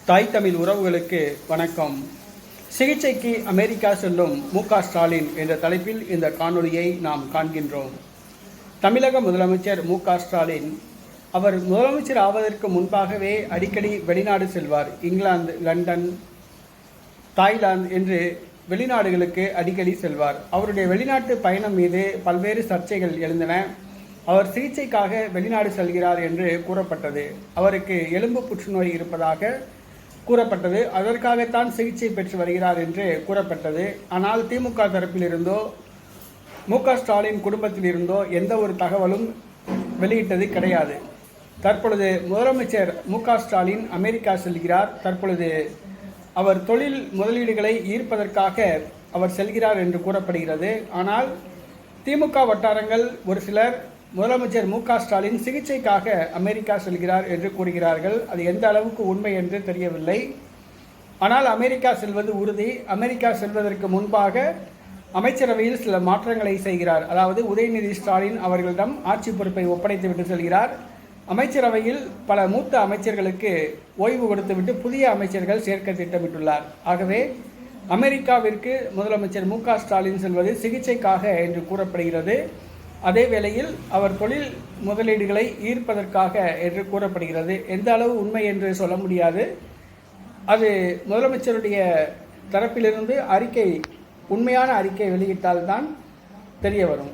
தாய் தமிழ் உறவுகளுக்கு வணக்கம். சிகிச்சைக்கு அமெரிக்கா செல்லும் மு.க. ஸ்டாலின் என்ற தலைப்பில் இந்த காணொளியை நாம் காண்கின்றோம். தமிழக முதலமைச்சர் மு.க. ஸ்டாலின் அவர் முதலமைச்சர் ஆவதற்கு முன்பாகவே அடிக்கடி வெளிநாடு செல்வார். இங்கிலாந்து, லண்டன், தாய்லாந்து என்று வெளிநாடுகளுக்கு அடிக்கடி செல்வார். அவருடைய வெளிநாட்டு பயணம் மீது பல்வேறு சர்ச்சைகள் எழுந்தன. அவர் சிகிச்சைக்காக வெளிநாடு செல்கிறார் என்று கூறப்பட்டது. அவருக்கு எலும்பு புற்றுநோய் இருப்பதாக கூறப்பட்டது. அதற்காகத்தான் சிகிச்சை பெற்று வருகிறார் என்று கூறப்பட்டது. ஆனால் திமுக தரப்பிலிருந்தோ மு.க. ஸ்டாலின் குடும்பத்திலிருந்தோ எந்த ஒரு தகவலும் வெளியிட்டது கிடையாது. தற்பொழுது முதலமைச்சர் மு.க. ஸ்டாலின் அமெரிக்கா செல்கிறார். தற்பொழுது அவர் தொழில் முதலீடுகளை ஈர்ப்பதற்காக அவர் செல்கிறார் என்று கூறப்படுகிறது. ஆனால் திமுக வட்டாரங்கள் ஒரு சிலர் முதலமைச்சர் மு.க. ஸ்டாலின் சிகிச்சைக்காக அமெரிக்கா செல்கிறார் என்று கூறுகிறார்கள். அது எந்த அளவுக்கு உண்மை என்று தெரியவில்லை. ஆனால் அமெரிக்கா செல்வது உறுதி. அமெரிக்கா செல்வதற்கு முன்பாக அமைச்சரவையில் சில மாற்றங்களை செய்கிறார். அதாவது உதயநிதி ஸ்டாலின் அவர்களிடம் ஆட்சி பொறுப்பை ஒப்படைத்துவிட்டு செல்கிறார். அமைச்சரவையில் பல மூத்த அமைச்சர்களுக்கு ஓய்வு கொடுத்துவிட்டு புதிய அமைச்சர்கள் சேர்க்க திட்டமிட்டுள்ளார். ஆகவே அமெரிக்காவிற்கு முதலமைச்சர் மு.க. ஸ்டாலின் செல்வது சிகிச்சைக்காக என்று கூறப்படுகிறது. அதே வேளையில் அவர் தொழில் முதலீடுகளை ஈர்ப்பதற்காக என்று கூறப்படுகிறது. எந்த அளவு உண்மை என்று சொல்ல முடியாது. அது முதலமைச்சருடைய தரப்பிலிருந்து உண்மையான அறிக்கை வெளியிட்டால்தான் தெரிய வரும்.